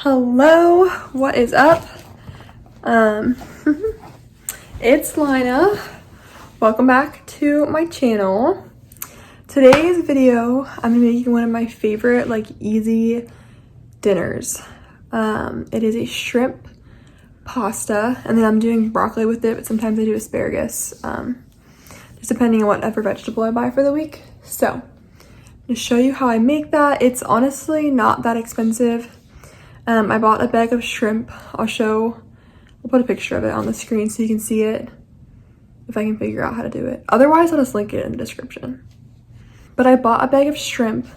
Hello, what is up? It's Lina. Welcome back to my channel. Today's video, I'm gonna be making one of my favorite, easy dinners. It is a shrimp pasta, and then I'm doing broccoli with it, but sometimes I do asparagus, just depending on whatever vegetable I buy for the week. So, I'm gonna show you how I make that. It's honestly not that expensive. I bought a bag of shrimp. I'll put a picture of it on the screen so you can see it if I can figure out how to do it. Otherwise, I'll just link it in the description. But I bought a bag of shrimp,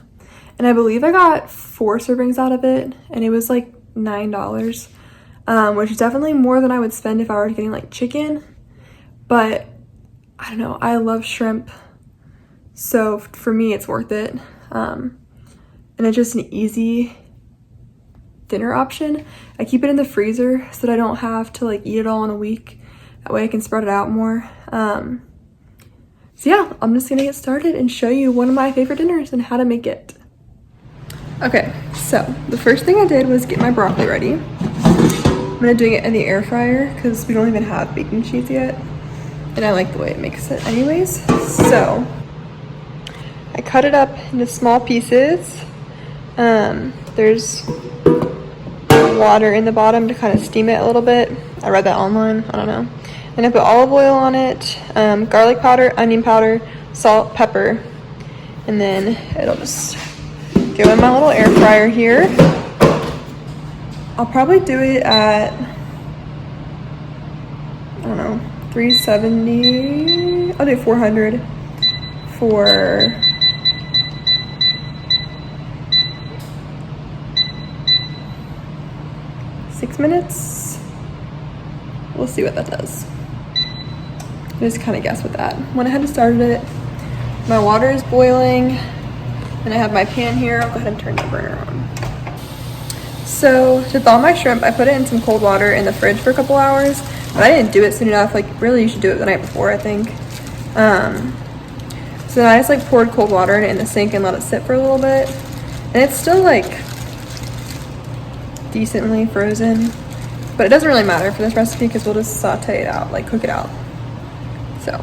and I believe I got 4 servings out of it, and it was like $9, which is definitely more than I would spend if I were getting chicken. But I don't know, I love shrimp, so for me it's worth it. And it's just an easy dinner option. I keep it in the freezer so that I don't have to eat it all in a week. That way I can spread it out more. So yeah, I'm just gonna get started and show you one of my favorite dinners and how to make it. Okay, so the first thing I did was get my broccoli ready. I'm gonna do it in the air fryer because we don't even have baking sheets yet, and I like the way it makes it anyways. So I cut it up into small pieces. There's water in the bottom to kind of steam it a little bit. I read that online, I don't know. And I put olive oil on it, garlic powder, onion powder, salt, pepper, and then it'll just go in my little air fryer here. I'll probably do it at, I don't know, 370. I'll do 400 for 6 minutes. We'll see what that does. Just kind of guess with that. Went ahead and started it. My water is boiling, and I have my pan here. I'll go ahead and turn the burner on. So to thaw my shrimp, I put it in some cold water in the fridge for a couple hours, but I didn't do it soon enough. Really you should do it the night before, I think. So then I just poured cold water in it in the sink and let it sit for a little bit. And it's still decently frozen, but it doesn't really matter for this recipe because we'll just saute it out, cook it out. So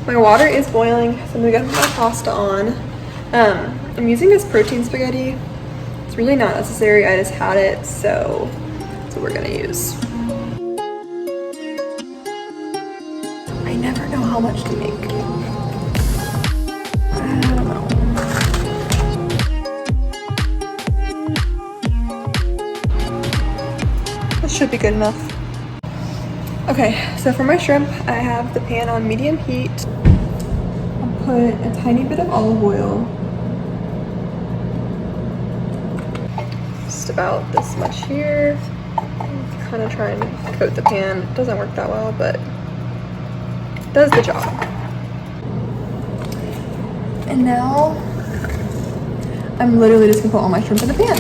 my water is boiling, so I'm gonna go put my pasta on. I'm using this protein spaghetti. It's really not necessary, I just had it, so that's what we're gonna use. I never know how much to make. I don't know. This should be good enough. Okay, so for my shrimp, I have the pan on medium heat. I'll put a tiny bit of olive oil. Just about this much here. Kind of try and coat the pan. It doesn't work that well, but it does the job. And now, I'm literally just gonna put all my shrimp in the pan.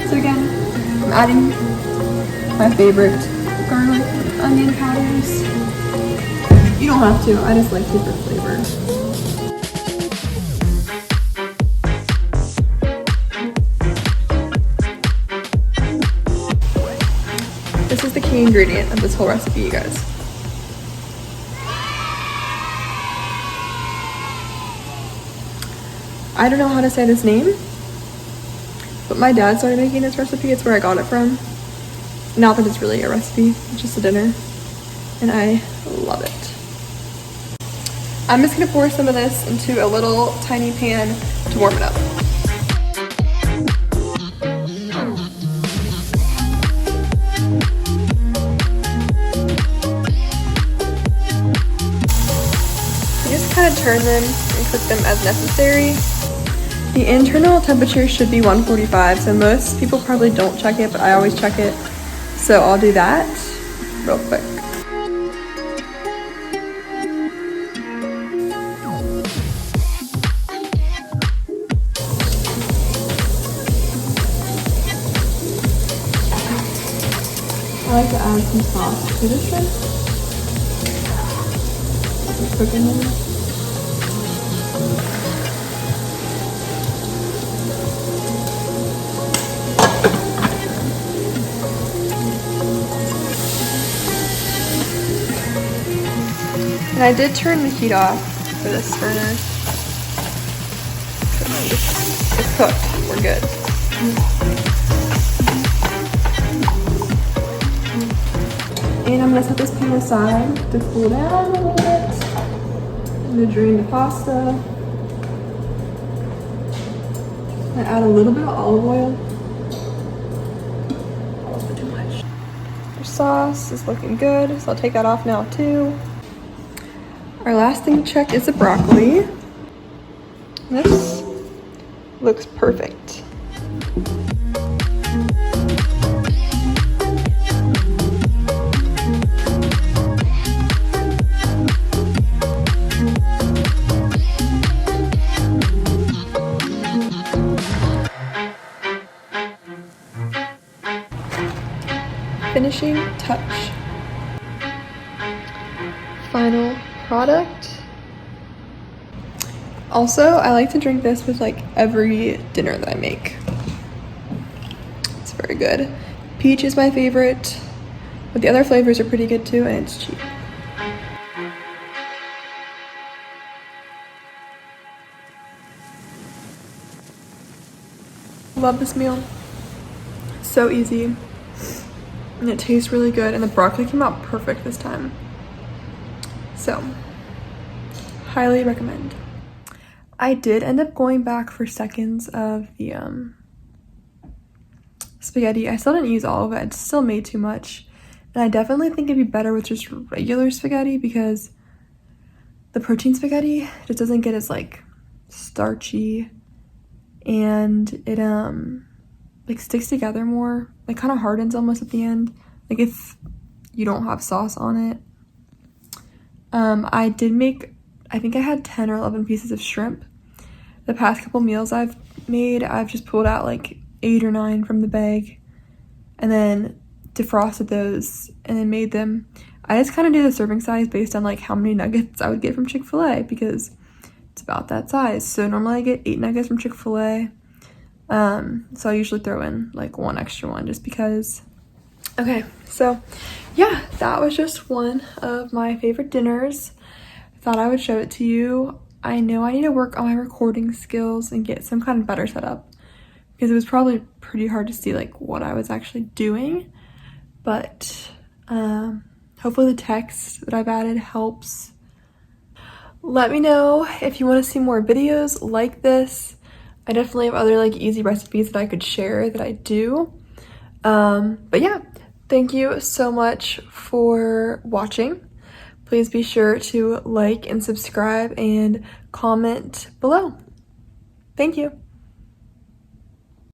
So again, I'm adding my favorite garlic and onion powders. You don't have to, I just like it for flavor. This is the key ingredient of this whole recipe, you guys. I don't know how to say this name, but my dad started making this recipe. It's where I got it from. Not that it's really a recipe, it's just a dinner, and I love it. I'm just gonna pour some of this into a little tiny pan to warm it up. You just kind of turn them and cook them as necessary. The internal temperature should be 145, so most people probably don't check it, but I always check it. So I'll do that real quick. I like to add some sauce to the shrimp. Cooking them. And I did turn the heat off for this burner. It's cooked. We're good. And I'm gonna set this pan aside to cool down a little bit. I'm gonna drain the pasta. I add a little bit of olive oil. A little bit too much. Our sauce is looking good, so I'll take that off now too. Our last thing to check is the broccoli. This looks perfect. Finishing touch. Final product. Also, I like to drink this with like every dinner that I make. It's very good. Peach is my favorite, but the other flavors are pretty good too, and it's cheap. Love this meal. So easy. And it tastes really good, and the broccoli came out perfect this time. So, highly recommend. I did end up going back for seconds of the spaghetti. I still didn't use all of it. It still made too much. And I definitely think it'd be better with just regular spaghetti because the protein spaghetti just doesn't get as like starchy, and it like sticks together more. It kind of hardens almost at the end, like if you don't have sauce on it. I did make, I think I had 10 or 11 pieces of shrimp. The past couple meals I've made, I've just pulled out like 8 or 9 from the bag and then defrosted those and then made them. I just kind of do the serving size based on like how many nuggets I would get from Chick-fil-A because it's about that size. So normally I get 8 nuggets from Chick-fil-A. So I usually throw in like 1 extra one just because. Okay, so yeah, that was just one of my favorite dinners. I thought I would show it to you. I know I need to work on my recording skills and get some kind of better setup because it was probably pretty hard to see like what I was actually doing, but hopefully the text that I've added helps. Let me know if you want to see more videos like this. I definitely have other like easy recipes that I could share that I do. But yeah, thank you so much for watching. Please be sure to like and subscribe and comment below. Thank you.